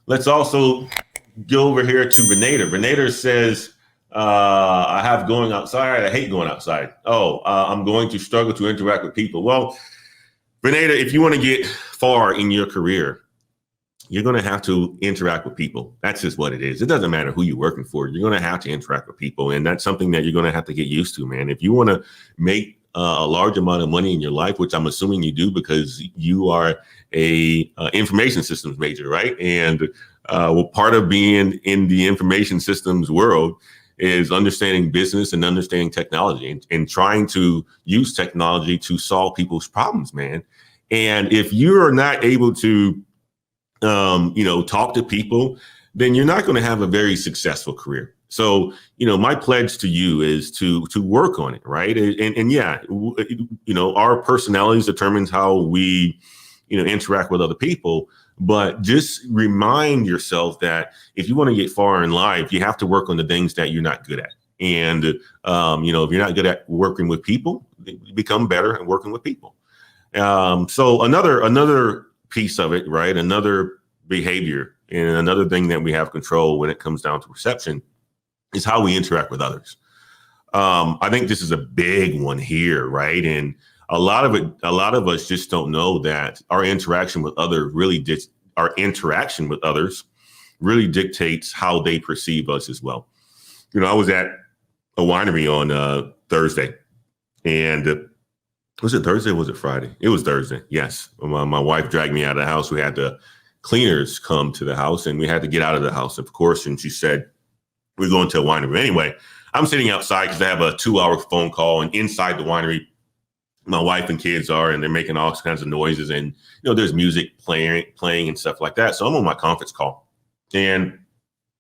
Let's also go over here to Renator. Renator says, I have going outside. I hate going outside. I'm going to struggle to interact with people. Well, Renator, if you want to get far in your career, you're going to have to interact with people. That's just what it is. It doesn't matter who you're working for. You're going to have to interact with people. And that's something that you're going to have to get used to, man. If you want to make a large amount of money in your life, which I'm assuming you do because you are a information systems major, right? And part of being in the information systems world is understanding business and understanding technology and trying to use technology to solve people's problems, man. And if you're not able to talk to people, then you're not going to have a very successful career. So, my pledge to you is to work on it, right? Our personalities determines how we, interact with other people. But just remind yourself that if you want to get far in life, you have to work on the things that you're not good at. And, if you're not good at working with people, become better at working with people. So another piece of it, right? Another behavior and another thing that we have control when it comes down to perception is how we interact with others. I think this is a big one here, right? And a lot of us just don't know that our interaction with others really dictates how they perceive us as well. I was at a winery on Thursday, and was it Thursday or was it Friday? It was Thursday. Yes. My wife dragged me out of the house. We had the cleaners come to the house and we had to get out of the house, of course. And she said, we're going to a winery. Anyway, I'm sitting outside because I have a 2-hour phone call, and inside the winery, my wife and kids are, and they're making all kinds of noises, and there's music playing and stuff like that. So I'm on my conference call, and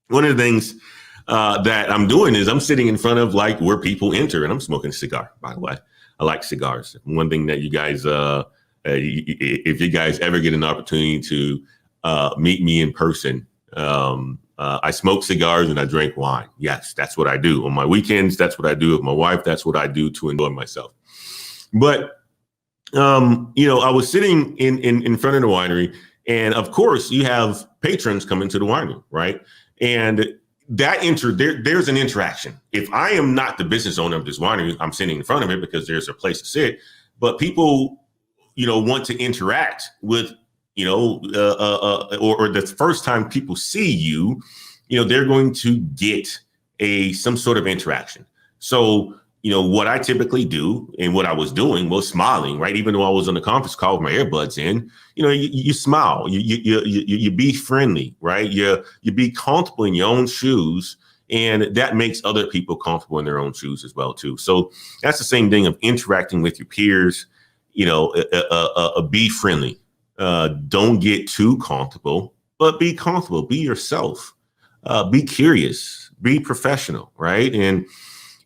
one of the things that I'm doing is I'm sitting in front of where people enter, and I'm smoking a cigar. By the way, I like cigars. One thing that you guys, if you guys ever get an opportunity to meet me in person, I smoke cigars and I drink wine. Yes, that's what I do on my weekends. That's what I do with my wife. That's what I do to enjoy myself. But, I was sitting in front of the winery, and of course you have patrons coming to the winery, right? And there's an interaction. If I am not the business owner of this winery, I'm sitting in front of it because there's a place to sit, but people, want to interact with, or the first time people see you, they're going to get some sort of interaction. So, what I typically do and what I was doing was smiling, right? Even though I was on the conference call with my earbuds in, you smile, you be friendly, right? You be comfortable in your own shoes, and that makes other people comfortable in their own shoes as well, too. So that's the same thing of interacting with your peers, be friendly. Don't get too comfortable, but be comfortable, be yourself, be curious, be professional, right? And,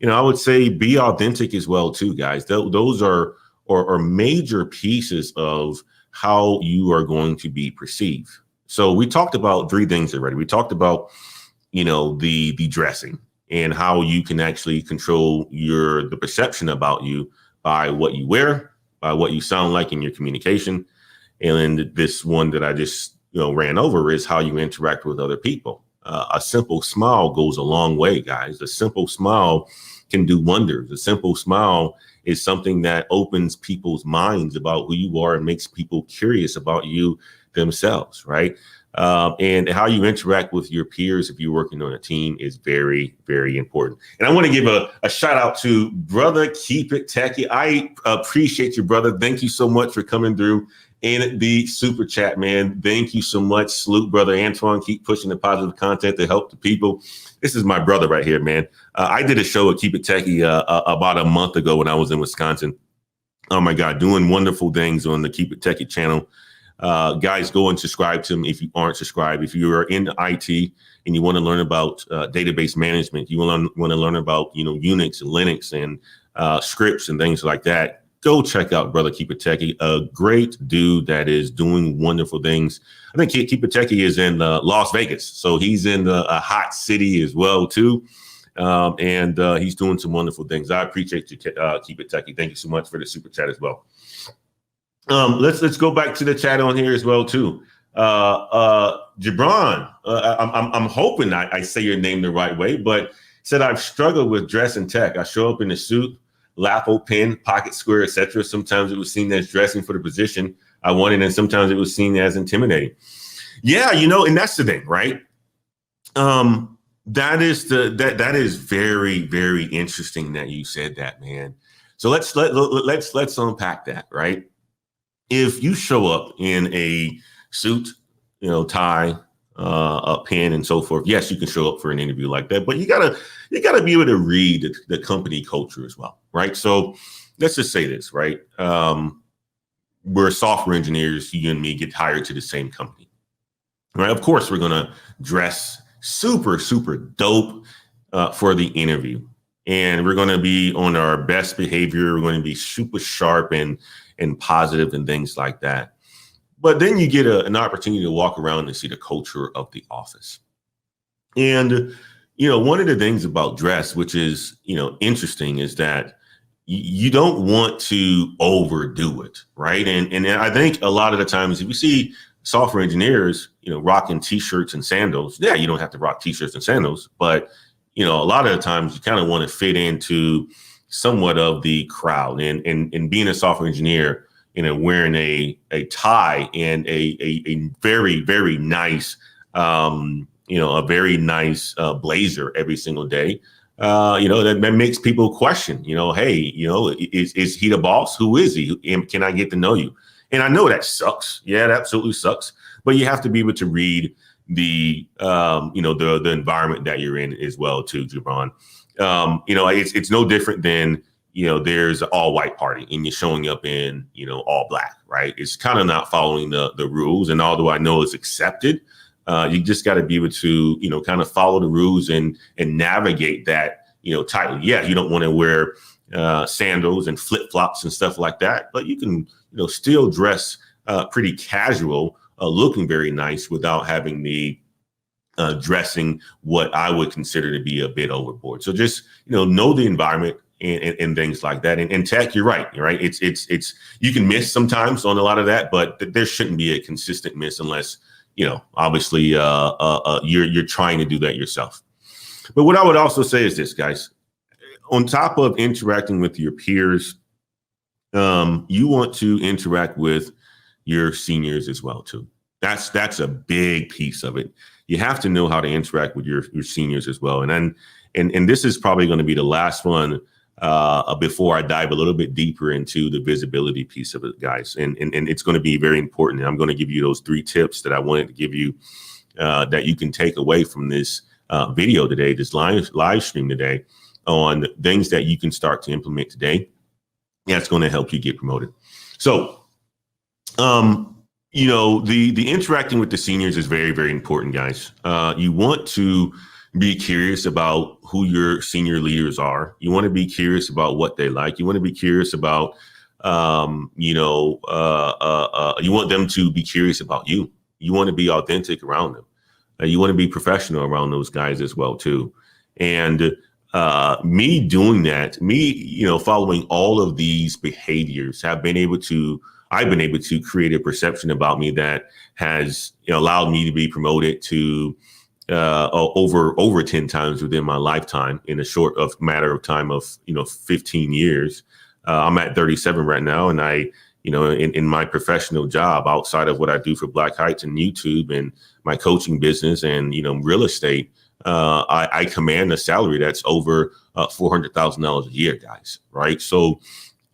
I would say be authentic as well, too, guys. Those are major pieces of how you are going to be perceived. So we talked about 3 things already. We talked about, the dressing and how you can actually control the perception about you by what you wear, by what you sound like in your communication. And then this one that I just, ran over is how you interact with other people. A simple smile goes a long way, guys. A simple smile can do wonders. A simple smile is something that opens people's minds about who you are and makes people curious about you themselves, right? And how you interact with your peers if you're working on a team is very, very important. And I want to give a shout out to brother Keep It Techie. I appreciate you, brother. Thank you so much for coming through in the super chat, man. Thank you so much. Salute, brother Antoine. Keep pushing the positive content to help the people. This is my brother right here, man. I did a show at Keep It Techie about a month ago when I was in Wisconsin. Oh my God, doing wonderful things on the Keep It Techie channel. Guys, go and subscribe to him if you aren't subscribed. If you are in IT and you want to learn about database management, you want to learn about Unix and Linux and scripts and things like that, go check out brother Keep It Techie, a great dude that is doing wonderful things. I think Keep It Techie is in Las Vegas, so he's in a hot city as well too, and he's doing some wonderful things. I appreciate you, Keep It Techie. Thank you so much for the super chat as well. Let's go back to the chat on here as well too. Gibran, I'm hoping I say your name the right way, but said I've struggled with dress and tech. I show up in a suit, lapel pin, pocket square, etc. Sometimes it was seen as dressing for the position I wanted, and sometimes it was seen as intimidating. Yeah, and that's the thing, right? That is very, very interesting that you said that, man. So let's unpack that, right? If you show up in a suit, tie, a pin, and so forth, yes, you can show up for an interview like that, but you gotta be able to read the company culture as well, right? So let's just say this, right? We're software engineers. You and me get hired to the same company, right? Of course, we're gonna dress super, super dope for the interview, and we're gonna be on our best behavior. We're going to be super sharp and positive and things like that. But then you get an opportunity to walk around and see the culture of the office. And, one of the things about dress, which is, interesting, is that you don't want to overdo it, right? And I think a lot of the times if you see software engineers, rocking t-shirts and sandals, yeah, you don't have to rock t-shirts and sandals, but, a lot of the times you kind of want to fit into somewhat of the crowd, and being a software engineer, wearing a tie and a very, very nice, a very nice blazer every single day, that makes people question, hey, is he the boss? Who is he? And can I get to know you? And I know that sucks. Yeah, that absolutely sucks. But you have to be able to read the environment that you're in as well, too, Gibran. It's no different than, there's an all white party and you're showing up in, all black, right? It's kind of not following the rules. And although I know it's accepted, you just got to be able to, kind of follow the rules and navigate that, tightly. Yeah, you don't want to wear sandals and flip flops and stuff like that, but you can, still dress pretty casual, looking very nice without having the dressing what I would consider to be a bit overboard. So just, know the environment and things like that. And tech, you're right. It's you can miss sometimes on a lot of that, but there shouldn't be a consistent miss unless, obviously you're trying to do that yourself. But what I would also say is this, guys, on top of interacting with your peers, you want to interact with your seniors as well, too. That's a big piece of it. You have to know how to interact with your seniors as well. And this is probably going to be the last one before I dive a little bit deeper into the visibility piece of it, guys. And it's going to be very important. And I'm going to give you those 3 tips that I wanted to give you that you can take away from this video today, this live stream today, on things that you can start to implement today. That's going to help you get promoted. So, the interacting with the seniors is very, very important, guys. You want to be curious about who your senior leaders are. You want to be curious about what they like. You want to be curious about, you want them to be curious about you. You want to be authentic around them. You want to be professional around those guys as well, too. And me doing that, following all of these behaviors I've been able to create a perception about me that has allowed me to be promoted to over 10 times within my lifetime in a short of matter of time of 15 years. I'm at 37 right now, and I in my professional job outside of what I do for Black Heights and YouTube and my coaching business and real estate, I command a salary that's over $400,000 a year, guys. Right? So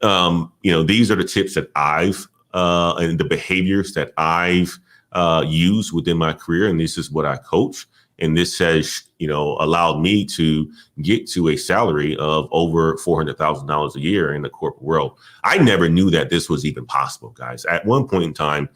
these are the tips that I've and the behaviors that I've used within my career, and this is what I coach. And this has, allowed me to get to a salary of over $400,000 a year in the corporate world. I never knew that this was even possible, guys. At one point in time,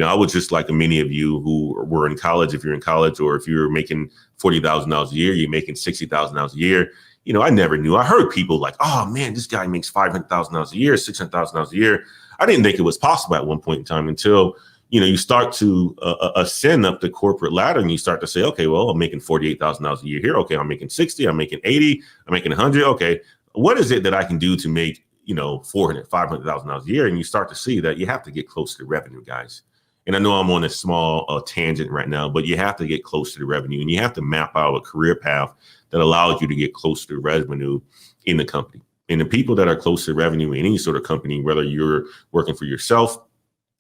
I was just like many of you who were in college. If you're in college, or if you're making $40,000 a year, you're making $60,000 a year. I never knew. I heard people like, oh man, this guy makes $500,000 a year, $600,000 a year. I didn't think it was possible at one point in time until, you start to ascend up the corporate ladder and you start to say, okay, well, I'm making $48,000 a year here. Okay, I'm making 60, I'm making 80, I'm making 100. Okay, what is it that I can do to make, $400,000, $500,000 a year? And you start to see that you have to get close to revenue, guys. And I know I'm on a small tangent right now, but you have to get close to the revenue, and you have to map out a career path that allows you to get close to the revenue in the company. And the people that are close to revenue in any sort of company, whether you're working for yourself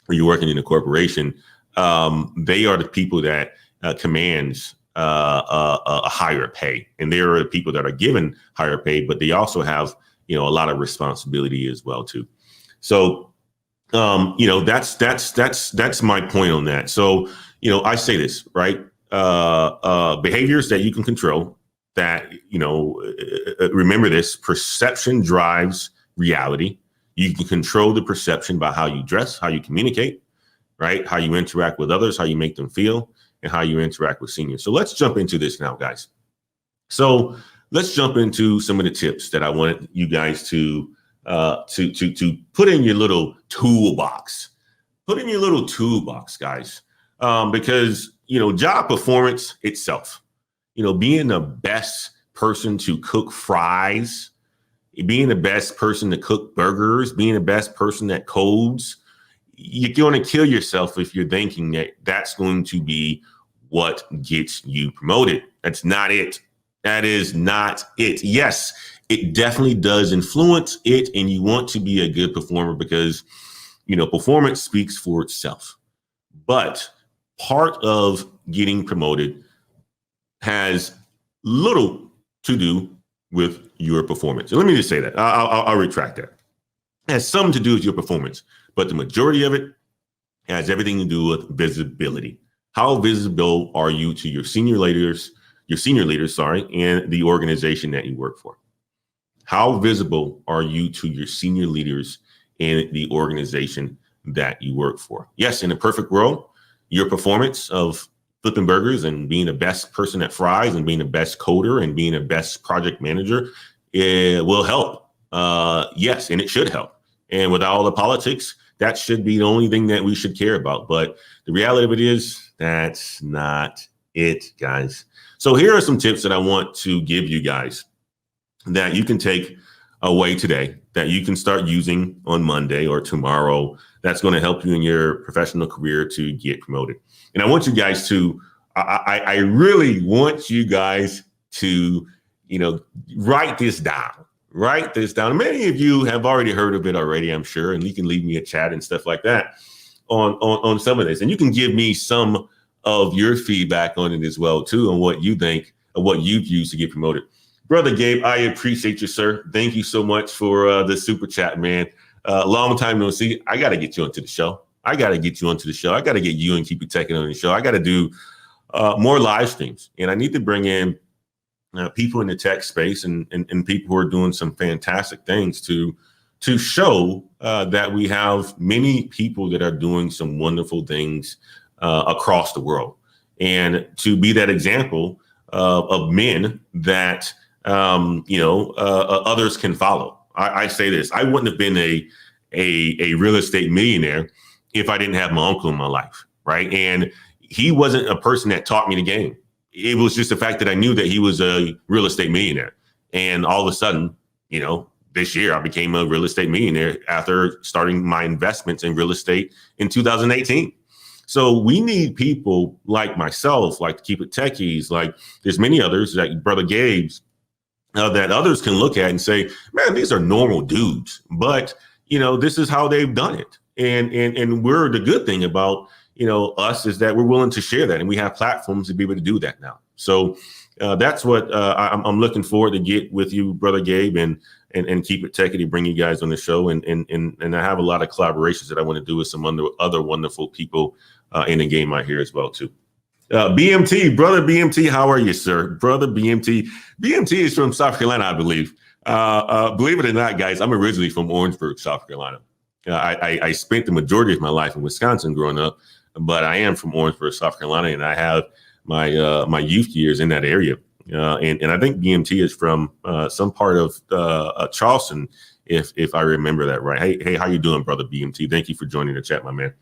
or you're working in a corporation, they are the people that commands a higher pay. And they are the people that are given higher pay, but they also have, a lot of responsibility as well too. So, that's my point on that. So, I say this, right? Behaviors that you can control, that, remember this: perception drives reality. You can control the perception by how you dress, how you communicate, right? How you interact with others, how you make them feel, and how you interact with seniors. So let's jump into this now, guys. So let's jump into some of the tips that I wanted you guys to put in your little toolbox. Put in your little toolbox, guys, because job performance itself. Being the best person to cook fries, being the best person to cook burgers, being the best person that codes, you're going to kill yourself if you're thinking that that's going to be what gets you promoted. That's not it. That is not it. Yes, it definitely does influence it, and you want to be a good performer because, performance speaks for itself. But part of getting promoted has little to do with your performance. And let me just say that. I'll retract that. It has something to do with your performance, but the majority of it has everything to do with visibility. How visible are you to your senior leaders, and the organization that you work for? How visible are you to your senior leaders and the organization that you work for? Yes, in a perfect world, your performance of flipping burgers and being the best person at fries and being the best coder and being the best project manager, it will help. Yes, and it should help. And without all the politics, that should be the only thing that we should care about. But the reality of it is that's not it, guys. So here are some tips that I want to give you guys that you can take away today, that you can start using on Monday or tomorrow. That's going to help you in your professional career to get promoted. And I want you guys to, I really want you guys to, write this down. Write this down. Many of you have already heard of it already, I'm sure, and you can leave me a chat and stuff like that on some of this. And you can give me some of your feedback on it as well, too, on what you think of what you've used to get promoted. Brother Gabe, I appreciate you, sir. Thank you so much for the super chat, man. Long time no see. I got to get you onto the show. I got to get you and Keep It Teching on the show. I got to do more live streams, and I need to bring in people in the tech space and people who are doing some fantastic things to show that we have many people that are doing some wonderful things across the world, and to be that example of men that others can follow. I say this: I wouldn't have been a real estate millionaire if I didn't have my uncle in my life, right? And he wasn't a person that taught me the game. It was just the fact that I knew that he was a real estate millionaire. And all of a sudden, this year I became a real estate millionaire after starting my investments in real estate in 2018. So we need people like myself, like Keep It Techies, like there's many others, like Brother Gabe's, that others can look at and say, man, these are normal dudes, but this is how they've done it. And we're, the good thing about us is that we're willing to share that, and we have platforms to be able to do that now. So that's what I'm looking forward to get with you, Brother Gabe, and Keep It Techy to bring you guys on the show. And I have a lot of collaborations that I want to do with some other wonderful people in the game out here as well too. BMT, Brother BMT, how are you, sir? Brother BMT. BMT is from South Carolina, I believe. Believe it or not, guys, I'm originally from Orangeburg, South Carolina. I spent the majority of my life in Wisconsin growing up, but I am from Orangeburg, South Carolina, and I have my youth years in that area. And I think BMT is from some part of Charleston, if I remember that right. Hey, how you doing, Brother BMT? Thank you for joining the chat, my man.